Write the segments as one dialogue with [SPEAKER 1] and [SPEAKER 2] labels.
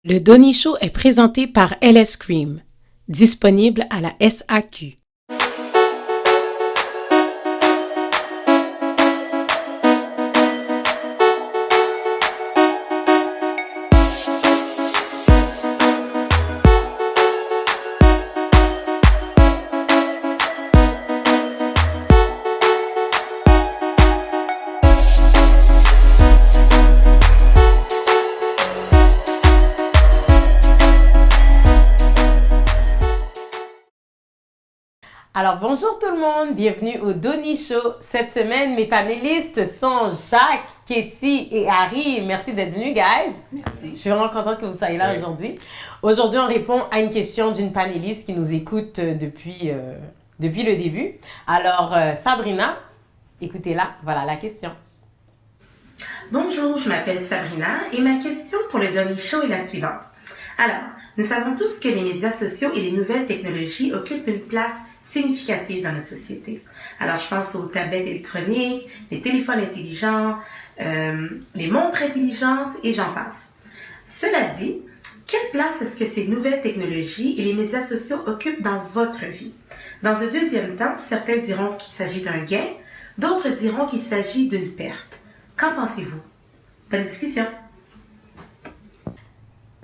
[SPEAKER 1] Le Donny Show est présenté par LS Cream, disponible à la SAQ. Alors bonjour tout le monde, bienvenue au Donny Show. Cette semaine, mes panélistes sont Jacques, Katie et Harry. Merci d'être venus, guys.
[SPEAKER 2] Merci.
[SPEAKER 1] Je suis vraiment contente que vous soyez là aujourd'hui. Aujourd'hui, on répond à une question d'une panéliste qui nous écoute depuis le début. Alors, Sabrina, écoutez-la, voilà la question.
[SPEAKER 3] Bonjour, je m'appelle Sabrina et ma question pour le Donny Show est la suivante. Alors, nous savons tous que les médias sociaux et les nouvelles technologies occupent une place significative dans notre société. Alors, je pense aux tablettes électroniques, les téléphones intelligents, les montres intelligentes et j'en passe. Cela dit, quelle place est-ce que ces nouvelles technologies et les médias sociaux occupent dans votre vie? Dans un deuxième temps, certains diront qu'il s'agit d'un gain, d'autres diront qu'il s'agit d'une perte. Qu'en pensez-vous? Bonne discussion!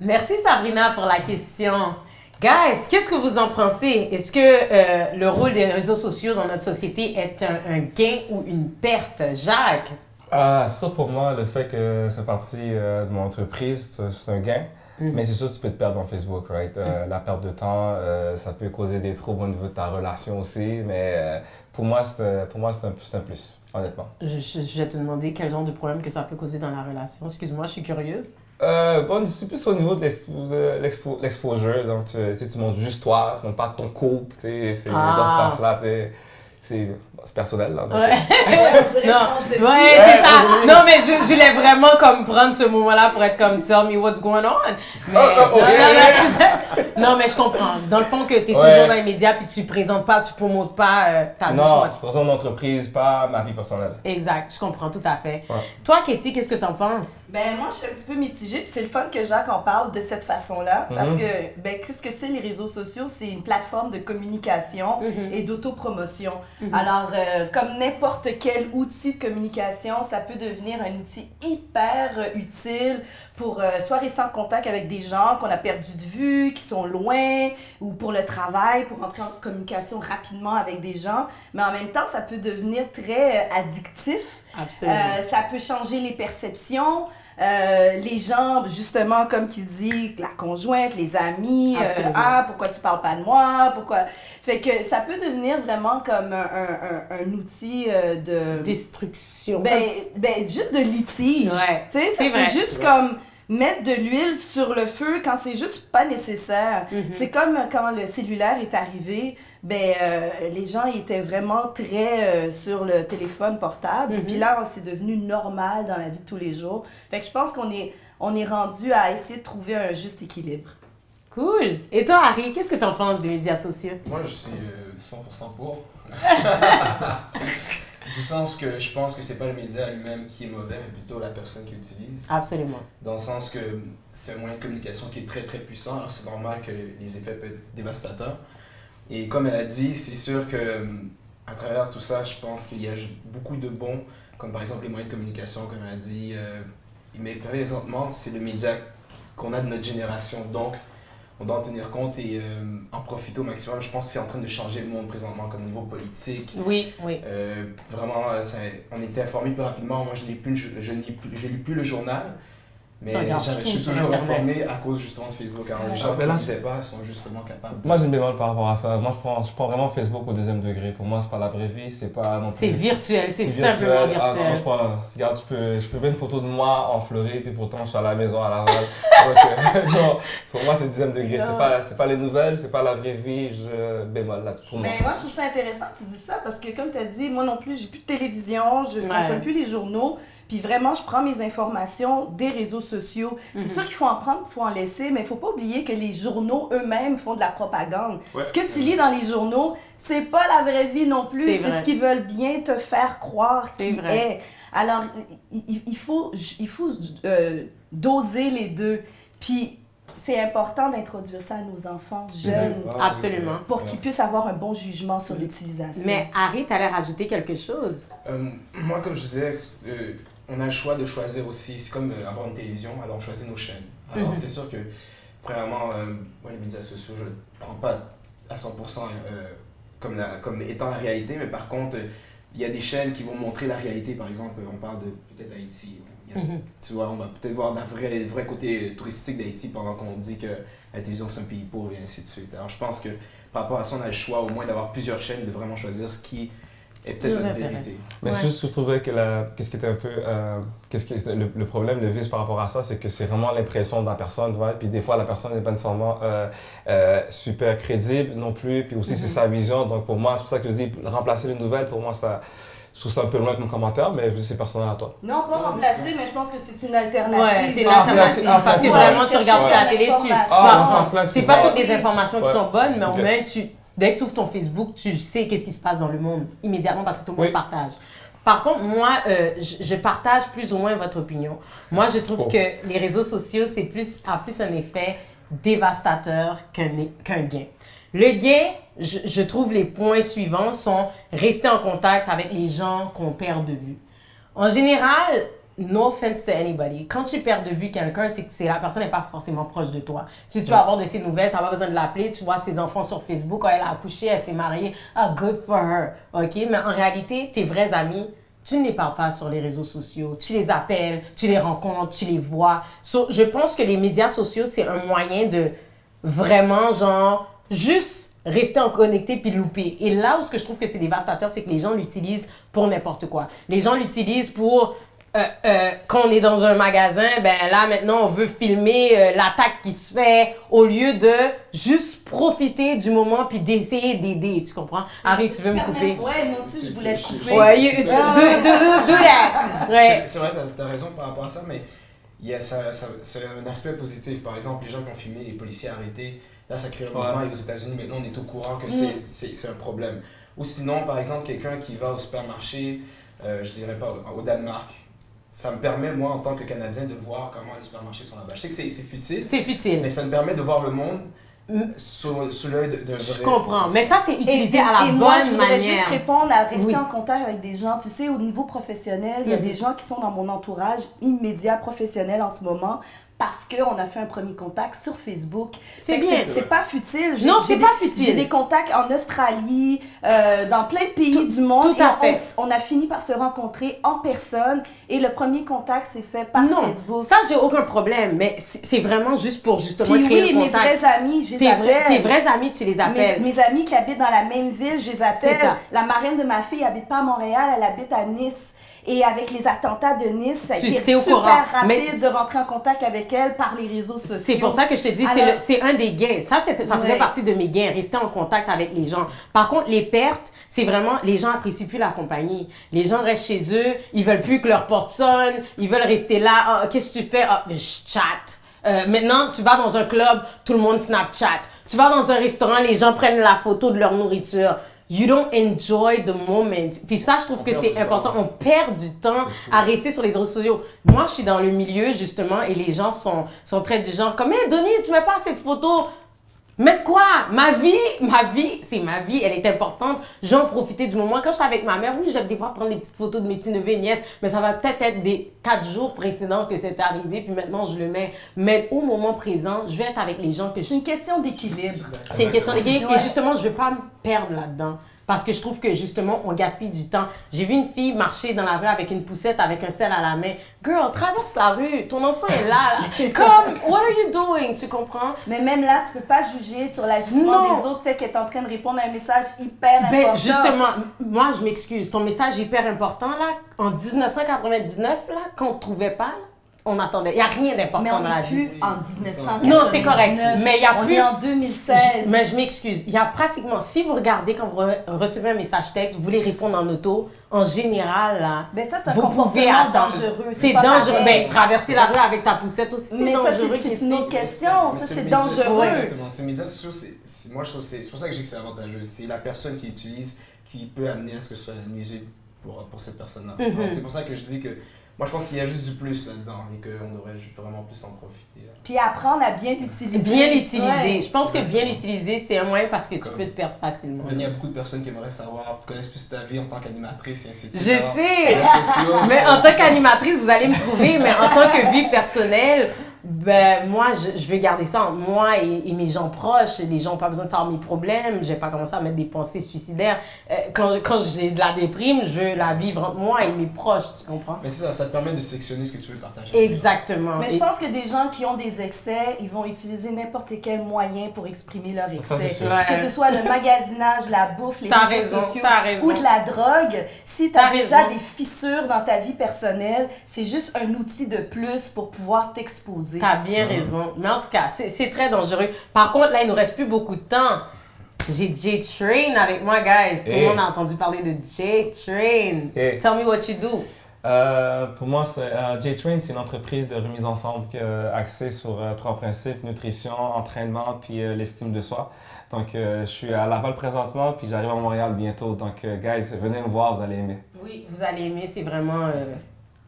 [SPEAKER 1] Merci Sabrina pour la question. Guys, qu'est-ce que vous en pensez? Est-ce que le rôle des réseaux sociaux dans notre société est un gain ou une perte? Jacques?
[SPEAKER 4] Ça pour moi, le fait que c'est parti de mon entreprise, c'est un gain. Mais c'est sûr que tu peux te perdre dans Facebook, right? La perte de temps, ça peut causer des troubles au niveau de ta relation aussi. Mais pour moi, c'est un plus, honnêtement.
[SPEAKER 1] Je vais te demander quel genre de problème que ça peut causer dans la relation. Excuse-moi, je suis curieuse.
[SPEAKER 4] C'est plus au niveau de l'exposure. Donc, tu montres juste toi, tu montres pas ton couple. C'est dans ce sens-là, c'est personnel. Là, donc,
[SPEAKER 1] ouais. C'est ça. Non, mais je voulais vraiment comme prendre ce moment-là pour être comme tell me what's going on. Mais, non, mais je comprends. Dans le fond que tu es toujours dans les médias puis tu présentes pas, tu promotes pas ta vie.
[SPEAKER 4] Non, je présente mon entreprise, pas ma vie personnelle.
[SPEAKER 1] Exact, je comprends tout à fait.
[SPEAKER 4] Ouais.
[SPEAKER 1] Toi, Katie, qu'est-ce que t'en penses?
[SPEAKER 2] Ben moi, je suis un petit peu mitigée, puis c'est le fun que Jacques en parle de cette façon-là, parce que, ben, qu'est-ce que c'est les réseaux sociaux? C'est une plateforme de communication et d'autopromotion. Alors, comme n'importe quel outil de communication, ça peut devenir un outil hyper utile pour soit rester en contact avec des gens qu'on a perdu de vue, qui sont loin, ou pour le travail, pour entrer en communication rapidement avec des gens. Mais en même temps, ça peut devenir très addictif.
[SPEAKER 1] Absolument.
[SPEAKER 2] Ça peut changer les perceptions. Les gens, justement, comme qui dit, la conjointe, les amis, pourquoi tu parles pas de moi, pourquoi... Fait que ça peut devenir vraiment comme un outil de...
[SPEAKER 1] Destruction.
[SPEAKER 2] Ben, juste de litige.
[SPEAKER 1] Ouais.
[SPEAKER 2] Tu sais, ça peut juste comme mettre de l'huile sur le feu quand c'est juste pas nécessaire. C'est comme quand le cellulaire est arrivé, les gens étaient vraiment très sur le téléphone portable. Puis là, c'est devenu normal dans la vie de tous les jours. Fait que je pense qu'on est rendu à essayer de trouver un juste équilibre.
[SPEAKER 1] Cool. Et toi, Harry, qu'est-ce que tu en penses des médias sociaux?
[SPEAKER 5] Moi, je suis 100% pour. Du sens que je pense que c'est pas le média lui-même qui est mauvais, mais plutôt la personne qui l'utilise.
[SPEAKER 1] Absolument.
[SPEAKER 5] Dans le sens que c'est un moyen de communication qui est très très puissant, alors c'est normal que les effets peuvent être dévastateurs. Et comme elle a dit, c'est sûr que à travers tout ça, je pense qu'il y a beaucoup de bons, comme par exemple les moyens de communication, comme elle a dit. Mais présentement, c'est le média qu'on a de notre génération, donc on doit en tenir compte et en profiter au maximum. Je pense que c'est en train de changer le monde présentement, comme au niveau politique.
[SPEAKER 1] Oui.
[SPEAKER 5] Vraiment, on était informés plus rapidement. Moi, je lis plus le journal. Mais je suis toujours informé à cause justement de Facebook. Alors, les gens qui ne disaient pas sont justement capables.
[SPEAKER 4] Moi, j'ai une bémol par rapport à ça. Moi, je prends vraiment Facebook au deuxième degré. Pour moi, c'est pas la vraie vie, c'est pas non plus...
[SPEAKER 1] C'est virtuel, c'est simplement virtuel.
[SPEAKER 4] Regarde, je peux mettre une photo de moi en Floride, puis pourtant, je suis à la maison à Laval. Donc, non, pour moi, c'est deuxième degré. C'est pas les nouvelles, c'est pas la vraie vie. Je bémol là-dessus pour moi.
[SPEAKER 2] Mais moi, je trouve ça intéressant que tu dis ça, parce que comme tu as dit, moi non plus, j'ai plus de télévision, je consomme plus les journaux. Puis vraiment, je prends mes informations des réseaux sociaux. C'est sûr qu'il faut en prendre, il faut en laisser, mais il ne faut pas oublier que les journaux eux-mêmes font de la propagande. Ce que tu lis dans les journaux, c'est pas la vraie vie non plus. C'est ce qu'ils veulent bien te faire croire qu'il est. Alors, il faut doser les deux. Puis c'est important d'introduire ça à nos enfants jeunes
[SPEAKER 1] Absolument.
[SPEAKER 2] pour qu'ils puissent avoir un bon jugement sur l'utilisation.
[SPEAKER 1] Mais Harry, tu allais rajouter quelque chose?
[SPEAKER 5] Moi, comme je disais, on a le choix de choisir aussi. C'est comme avoir une télévision, alors on choisit nos chaînes. Alors c'est sûr que, premièrement, les médias sociaux, je ne prends pas à 100% comme étant la réalité, mais par contre, il y a des chaînes qui vont montrer la réalité. Par exemple, on parle de peut-être Haïti. Tu vois, on va peut-être voir le vrai côté touristique d'Haïti pendant qu'on dit que la télévision c'est un pays pauvre et ainsi de suite. Alors je pense que par rapport à ça, on a le choix au moins d'avoir plusieurs chaînes, de vraiment choisir ce qui est peut-être notre vérité.
[SPEAKER 4] Mais juste, je trouvais que qu'est-ce qui était un peu, le problème, le vice par rapport à ça, c'est que c'est vraiment l'impression de la personne, ouais? Puis des fois, la personne n'est pas nécessairement super crédible non plus, puis aussi c'est sa vision. Donc pour moi, c'est pour ça que je dis, remplacer les nouvelles, pour moi, ça... Je trouve ça un peu loin comme commentaire, mais c'est personnel à toi.
[SPEAKER 2] Non, pas remplacer, mais je pense que c'est une alternative.
[SPEAKER 1] Ouais, c'est une alternative. Parce que vraiment, tu regardes la télé, c'est pas toutes les informations qui sont bonnes, mais au moins, dès que tu ouvres ton Facebook, tu sais qu'est-ce qui se passe dans le monde immédiatement parce que tout le monde partage. Par contre, moi, je partage plus ou moins votre opinion. Moi, je trouve que les réseaux sociaux, a plus un effet dévastateur qu'un gain. Le gain, je trouve les points suivants sont rester en contact avec les gens qu'on perd de vue. En général, no offense to anybody, quand tu perds de vue quelqu'un, c'est que la personne n'est pas forcément proche de toi. Si tu veux avoir de ses nouvelles, tu n'as pas besoin de l'appeler, tu vois ses enfants sur Facebook, quand elle a accouché, elle s'est mariée, good for her, ok? Mais en réalité, tes vrais amis, tu ne les parles pas sur les réseaux sociaux, tu les appelles, tu les rencontres, tu les vois. Je pense que les médias sociaux, c'est un moyen de vraiment, juste rester en connecté puis louper. Et là où ce que je trouve que c'est dévastateur, c'est que les gens l'utilisent pour n'importe quoi. Les gens l'utilisent pour... quand on est dans un magasin, ben là maintenant on veut filmer l'attaque qui se fait au lieu de juste profiter du moment puis d'essayer d'aider, tu comprends? Harry, tu veux me couper?
[SPEAKER 2] Ouais, moi aussi je voulais te couper.
[SPEAKER 1] Ouais, ouais.
[SPEAKER 5] C'est vrai, t'as raison par rapport à ça, mais c'est un aspect positif. Par exemple, les gens qui ont filmé les policiers arrêtés, là ça crée un mouvement et aux États-Unis maintenant on est au courant que c'est un problème. Ou sinon, par exemple, quelqu'un qui va au supermarché, je dirais pas au Danemark, ça me permet, moi, en tant que Canadien, de voir comment les supermarchés sont là-bas. Je sais que c'est futile.
[SPEAKER 1] C'est futile.
[SPEAKER 5] Mais ça me permet de voir le monde sous l'œil d'un vrai...
[SPEAKER 1] Je comprends. Mais ça, c'est utilisé à la bonne manière.
[SPEAKER 2] Moi, je voudrais juste répondre à rester en contact avec des gens. Tu sais, au niveau professionnel, il y a des gens qui sont dans mon entourage immédiat professionnel en ce moment parce qu'on a fait un premier contact sur Facebook.
[SPEAKER 1] C'est bien.
[SPEAKER 2] C'est pas futile.
[SPEAKER 1] Non, c'est pas futile.
[SPEAKER 2] J'ai des contacts en Australie, dans plein de pays du monde.
[SPEAKER 1] Tout à fait.
[SPEAKER 2] On a fini par se rencontrer en personne et le premier contact s'est fait par Facebook.
[SPEAKER 1] Ça, j'ai aucun problème, mais c'est vraiment juste pour justement créer le contact.
[SPEAKER 2] Mes vrais amis, je les appelle.
[SPEAKER 1] Tes vrais amis, tu les appelles.
[SPEAKER 2] Mes amis qui habitent dans la même ville, je les appelle. La marraine de ma fille n'habite pas à Montréal, elle habite à Nice. Et avec les attentats de Nice, ça a été super rapide de rentrer en contact avec elle par les réseaux sociaux.
[SPEAKER 1] C'est pour ça que je te dis, c'est un des gains. Ça faisait partie de mes gains, rester en contact avec les gens. Par contre, les pertes, c'est vraiment, les gens apprécient plus la compagnie. Les gens restent chez eux, ils veulent plus que leur porte sonne, ils veulent rester là. Qu'est-ce que tu fais? Je chatte. Maintenant, tu vas dans un club, tout le monde Snapchat. Tu vas dans un restaurant, les gens prennent la photo de leur nourriture. You don't enjoy the moment. Puis ça, je trouve que c'est important. On perd du temps à rester sur les réseaux sociaux. Moi, je suis dans le milieu, justement, et les gens sont très du genre comme, hey, Denis, tu mets pas cette photo. Mais quoi? Ma vie, c'est ma vie, elle est importante. J'en profiter du moment. Quand je suis avec ma mère, oui, j'aime des fois prendre des petites photos de mes petits neveux et nièces, mais ça va peut-être être des 4 jours précédents que c'est arrivé, puis maintenant je le mets. Mais au moment présent, je vais être avec les gens que je...
[SPEAKER 2] C'est une question d'équilibre.
[SPEAKER 1] C'est une question d'équilibre, et justement, je ne veux pas me perdre là-dedans. Parce que je trouve que justement, on gaspille du temps. J'ai vu une fille marcher dans la rue avec une poussette, avec un sel à la main. Girl, traverse la rue, ton enfant est là. Comme, what are you doing? Tu comprends?
[SPEAKER 2] Mais même là, tu peux pas juger sur l'agissement des autres, fait qu'elle est en train de répondre à un message hyper important.
[SPEAKER 1] Justement, moi, je m'excuse. Ton message hyper important, là, en 1999, là, qu'on ne trouvait pas, là, on attendait. Il n'y a rien d'important dans la vie.
[SPEAKER 2] Mais on n'est plus en 1999.
[SPEAKER 1] Non, c'est correct. Mais il y a plus...
[SPEAKER 2] On est en 2016.
[SPEAKER 1] Mais je m'excuse. Il y a pratiquement... Si vous regardez quand vous recevez un message texte, vous voulez répondre en auto, en général, là,
[SPEAKER 2] ben ça, c'est un
[SPEAKER 1] vous
[SPEAKER 2] comportement
[SPEAKER 1] pouvez attendre.
[SPEAKER 2] dangereux.
[SPEAKER 1] C'est dangereux. Ben, traverser la rue avec ta poussette aussi, c'est dangereux.
[SPEAKER 2] Mais ça, c'est une autre question. Ça, c'est dangereux.
[SPEAKER 5] Exactement. Ces médias sociaux, moi, je trouve c'est pour ça que je dis que c'est avantageux. C'est la personne qui l'utilise qui peut amener à ce que ce soit nuisible pour cette personne-là. C'est pour ça que je dis que moi, je pense qu'il y a juste du plus là-dedans et qu'on devrait vraiment plus en profiter.
[SPEAKER 2] Puis apprendre à bien l'utiliser.
[SPEAKER 1] Bien l'utiliser. Je pense que bien l'utiliser, c'est un moyen parce que tu peux te perdre facilement.
[SPEAKER 5] Il y a beaucoup de personnes qui aimeraient savoir, connaissent plus ta vie en tant qu'animatrice et ainsi de suite.
[SPEAKER 1] Je sais! Mais en tant qu'animatrice, vous allez me trouver, mais en tant que vie personnelle, ben moi, je vais garder ça entre moi et mes gens proches. Les gens n'ont pas besoin de savoir mes problèmes. Je vais pas commencer à mettre des pensées suicidaires. Quand j'ai de la déprime, je veux la vivre entre moi et mes proches, tu comprends?
[SPEAKER 5] Mais c'est ça te permet de sectionner ce que tu veux partager.
[SPEAKER 1] Exactement.
[SPEAKER 2] Mais je pense que des gens qui ont des excès, ils vont utiliser n'importe quel moyen pour exprimer leur excès. Que ce soit le magasinage, la bouffe, les réseaux sociaux ou de la drogue. Si tu as déjà des fissures dans ta vie personnelle, c'est juste un outil de plus pour pouvoir t'exposer.
[SPEAKER 1] T'as bien raison. Mais en tout cas, c'est très dangereux. Par contre, là, il nous reste plus beaucoup de temps. J'ai J-Train avec moi, guys. Tout le monde a entendu parler de J-Train. Tell me what you do.
[SPEAKER 4] Pour moi, J-Train, c'est une entreprise de remise en forme axée sur 3 principes, nutrition, entraînement, puis l'estime de soi. Donc, je suis à Laval présentement, puis j'arrive à Montréal bientôt. Donc, guys, venez me voir, vous allez aimer.
[SPEAKER 1] Oui, vous allez aimer, c'est vraiment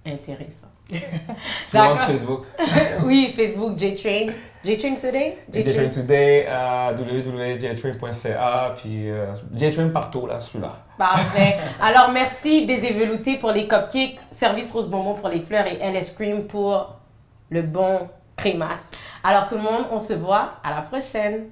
[SPEAKER 1] intéressant.
[SPEAKER 4] Sur Facebook.
[SPEAKER 1] Oui, Facebook, J-Train. J-Train Today?
[SPEAKER 4] J-Train Today, www.jtrain.ca, puis J-Train partout, là, celui-là.
[SPEAKER 1] Parfait. Alors, merci Baiser Velouté pour les cupcakes, Service Rose Bonbon pour les fleurs et LS Cream pour le bon crémasse. Alors, tout le monde, on se voit à la prochaine.